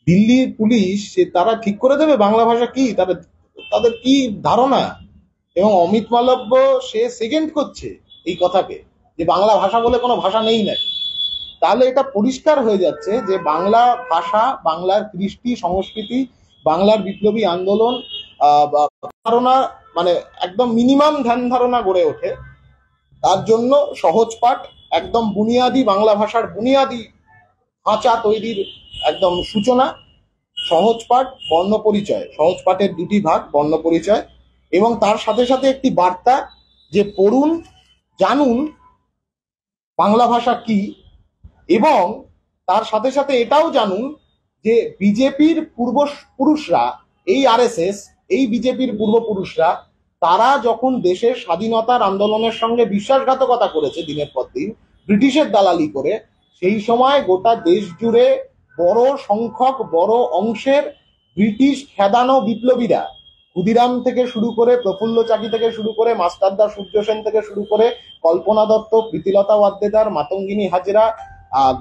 Delhi police তারা ঠিক করে দেবে বাংলা ভাষা কি, তাদের তাদের কি ধারণা? এবং অমিত মালব্য সে সেকেন্ড করছে এই কথাকে যে বাংলা ভাষা বলে কোনো ভাষা নেই নাকি। তাহলে এটা পরিষ্কার হয়ে যাচ্ছে যে বাংলা ভাষা, বাংলার কৃষ্টি সংস্কৃতি, বাংলার বিপ্লবী আন্দোলন ধারণা, মানে একদম মিনিমাম ধ্যান ধারণা গড়ে ওঠে। তার জন্য সহজ পাঠ, একদম বুনিয়াদি বাংলা ভাষার বুনিয়াদি ধাঁচা তৈরির একদম সূচনা, সহজ পাঠ, বর্ণ পরিচয়। সহজ পাঠের দুটি ভাগ, বর্ণ পরিচয়, এবং তার সাথে সাথে একটি বার্তা যে পড়ুন, জানুন বাংলা ভাষা কি, এবং তার সাথে সাথে এটাও জানুন যে বিজেপির পূর্বপুরুষরা, এই আরএসএস, এই বিজেপির পূর্বপুরুষরা, তারা যখন দেশের স্বাধীনতার আন্দোলনের সঙ্গে বিশ্বাসঘাতকতা করেছে দিনের পর দিন ব্রিটিশের দালালি করে, সেই সময় গোটা দেশ জুড়ে বড় সংখ্যক, বড় অংশের ব্রিটিশ খেদানো বিপ্লবীরা, ক্ষুদিরাম থেকে শুরু করে, প্রফুল্ল চাকি থেকে শুরু করে, মাস্টারদা সূর্য সেন থেকে শুরু করে, কল্পনা দত্ত, প্রীতিলতা ওয়াদ্দেদার, মাতঙ্গিনী হাজরা,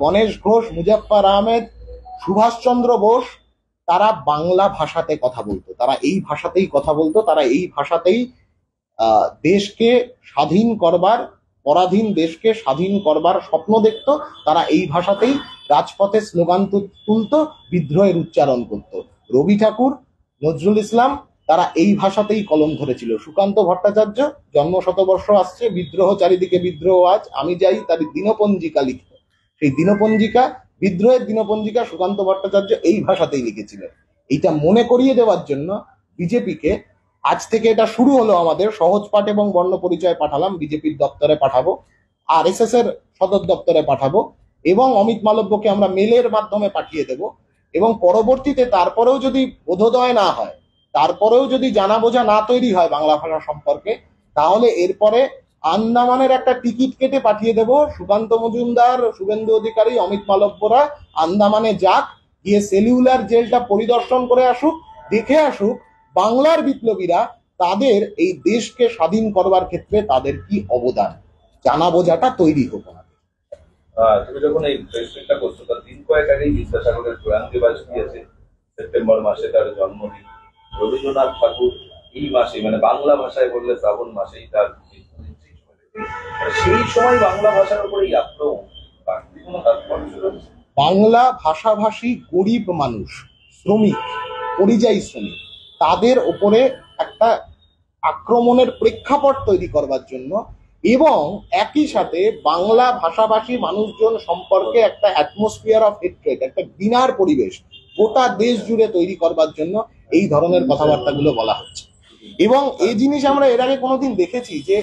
গণেশ ঘোষ, মুজাফফর আহমেদ, সুভাষচন্দ্র বোস, তারা বাংলা ভাষাতে কথা বলতো, তারা এই ভাষাতেই কথা বলতো, তারা এই ভাষাতেই দেশকে স্বাধীন করবার, পরাধীন দেশকে স্বাধীন করবার স্বপ্ন দেখত, তারা এই ভাষাতেই রাজপথে স্লোগান তুলতো, বিদ্রোহের উচ্চারণ করত। রবি ঠাকুর, নজরুল ইসলাম, তারা এই ভাষাতেই কলম ধরেছিল। সুকান্ত ভট্টাচার্য, জন্মশতবর্ষ আসছে, বিদ্রোহ চারিদিকে বিদ্রোহ আজ, আমি যাই তার দিনপঞ্জিকা লিখত। সেই দিনপঞ্জিকা, বিদ্রোহের দিনপঞ্জিকা সুকান্ত ভট্টাচার্য এই ভাষাতেই লিখেছিলেন। এইটা মনে করিয়ে দেওয়ার জন্য বিজেপিকে আজ থেকে এটা শুরু হলো। আমাদের সহজ পাঠ এবং বর্ণ পরিচয় পাঠালাম, বিজেপির দপ্তরে পাঠাবো, আরএসএস এর সদর দপ্তরে পাঠাবো, এবং অমিত মালব্যকে আমরা মেলের মাধ্যমে পাঠিয়ে দেব। এবং পরবর্তীতে তারপরেও যদি বোধোদয় না হয়, তারপরেও যদি জানা বোঝা না তৈরি হয় বাংলা ভাষা সম্পর্কে, তাহলে এরপরে আন্দামানের একটা টিকিট কেটে পাঠিয়ে দেব। সুকান্ত মজুমদার, শুভেন্দু অধিকারী, অমিত মালব্যরা আন্দামানে যাক, গিয়ে সেলুলার জেলটা পরিদর্শন করে আসুক, দেখে আসুক বাংলার বিপ্লবীরা তাদের এই দেশকে স্বাধীন করবার ক্ষেত্রে তাদের কি অবদান, জানা বোঝাটা তৈরি হোক। তুমি যখন এই প্রেসমিটটা করছো তার দিন কয়েক আগেই বিদ্যাসাগরের প্রয়াণ দিবস দিয়েছে, সেপ্টেম্বর মাসে তার জন্মদিন। রবীন্দ্রনাথ ঠাকুর এই মাসে, মানে বাংলা ভাষায় বললে শ্রাবণ মাসেই তার সেই সময় বাংলা ভাষার উপরে এই আক্রমণ, বাংলা ভাষাভাষী গরিব মানুষ, শ্রমিক, পরিযায়ী শ্রমিক, তাদের ওপরে একটা আক্রমণের প্রেক্ষাপট তৈরি করবার জন্য, এবং একই সাথে বাংলা ভাষাভাষী মানুষজন সম্পর্কে একটা অ্যাটমসফিয়ার অফ হেট্রেড, একটা ঘৃণার পরিবেশ গোটা দেশ জুড়ে তৈরি করবার জন্য এই ধরনের কথাবার্তাগুলো বলা হচ্ছে। এবং এই জিনিস আমরা এর আগে কোনোদিন দেখেছি যে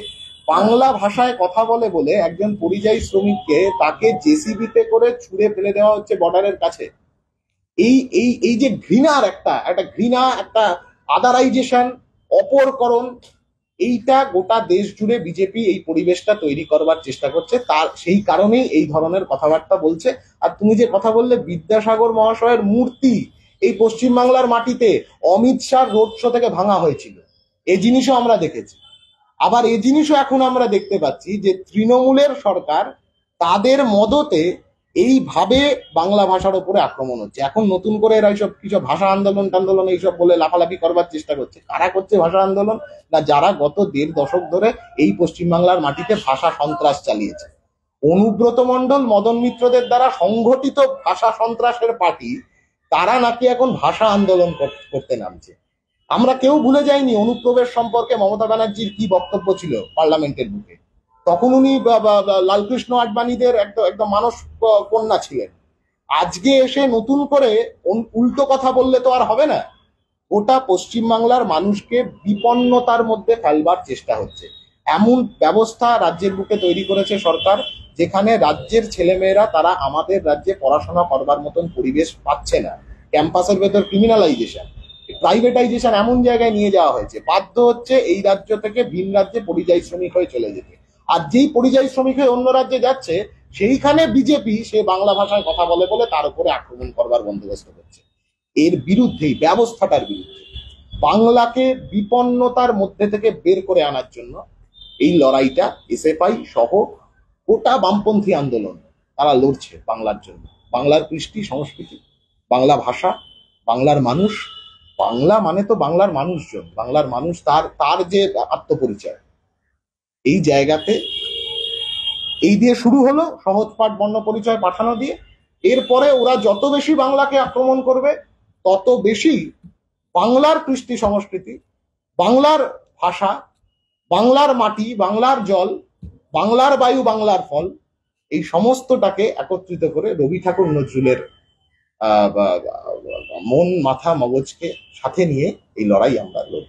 বাংলা ভাষায় কথা বলে বলে একজন পরিযায়ী শ্রমিককে, তাকে জেসিবিতে করে ছুঁড়ে ফেলে দেওয়া হচ্ছে বর্ডারের কাছে। এই এই এই যে ঘৃণার একটা ঘৃণা, একটা আদারাইজেশন, অপরকরণ, এইটা গোটা দেশ জুড়ে বিজেপি এই পরিবেশটা তৈরি করবার চেষ্টা করছে। তার সেই কারণেই এই ধরনের কথাবার্তা বলছে। আর তুমি যে কথা বললে, বিদ্যাসাগর মহাশয়ের মূর্তি এই পশ্চিমবাংলার মাটিতে অমিত শাহ রোড শো থেকে ভাঙা হয়েছিল, এই জিনিসও আমরা দেখেছি। আবার এই জিনিসও এখন আমরা দেখতে পাচ্ছি যে তৃণমূলের সরকার, তাদের মদতে এইভাবে বাংলা ভাষার উপরে আক্রমণ হচ্ছে। এখন নতুন করে এরা এইসব কিছু ভাষা আন্দোলন টান্দোলন এইসব বলে লাফালাফি করবার চেষ্টা করছে। কারা করছে ভাষা আন্দোলন? না, যারা গত 1.5 দশক ধরে এই পশ্চিমবাংলার মাটিতে ভাষা সন্ত্রাস চালিয়েছে। অনুব্রত মণ্ডল, মদন মিত্রদের দ্বারা সংগঠিত ভাষা সন্ত্রাসের পার্টি, তারা নাকি এখন ভাষা আন্দোলন করতে নামছে। আমরা কেউ ভুলে যাইনি অনুপ্রবেশ সম্পর্কে মমতা ব্যানার্জির কি বক্তব্য ছিল পার্লামেন্টের বুকে। তখন উনি লালকৃষ্ণ আডবাণীদের একদম মানস কন্যা ছিলেন। আজকে এসে নতুন করে উল্টো কথা বললে তো আর হবে না। গোটা পশ্চিমবাংলার মানুষকে বিপন্নতার মধ্যে ফেলবার চেষ্টা হচ্ছে। এমন ব্যবস্থা রাজ্যের বুকে তৈরি করেছে সরকার, যেখানে রাজ্যের ছেলেমেয়েরা তারা আমাদের রাজ্যে পড়াশোনা করবার মতন পরিবেশ পাচ্ছে না। ক্যাম্পাসের ভেতর ক্রিমিনালাইজেশন, প্রাইভেটাইজেশন এমন জায়গায় নিয়ে যাওয়া হয়েছে, বাধ্য হচ্ছে এই রাজ্য থেকে ভিন রাজ্যে পরিযায়ী শ্রমিক হয়ে চলে যেতে। আর যেই পরিযায়ী শ্রমিক হয়ে অন্য রাজ্যে যাচ্ছে, সেইখানে বিজেপি সে বাংলা ভাষায় কথা বলে বলে তার উপরে আক্রমণ করবার বন্দোবস্ত করছে। এর বিরুদ্ধেই, ব্যবস্থাটার বিরুদ্ধে, বাংলাকে বিপন্নতার মধ্যে থেকে বের করে আনার জন্য এই লড়াইটা এসএফআই সহ গোটা বামপন্থী আন্দোলন তারা লড়ছে বাংলার জন্য। বাংলার কৃষ্টি সংস্কৃতি, বাংলা ভাষা, বাংলার মানুষ, বাংলা মানে তো বাংলার মানুষজন, বাংলার মানুষ, তার তার যে আত্মপরিচয়, এই জায়গাতে এই দিয়ে শুরু হলো সহজ পাঠ বর্ণ পরিচয় পাঠানো দিয়ে। এরপরে ওরা যত বেশি বাংলাকে আক্রমণ করবে তত বেশি বাংলার কৃষ্টি সংস্কৃতি, বাংলার ভাষা, বাংলার মাটি, বাংলার জল, বাংলার বায়ু, বাংলার ফল, এই সমস্তটাকে একত্রিত করে রবি ঠাকুর নজরুলের মন মাথা মগজকে সাথে নিয়ে এই লড়াই আমরা লড়ব।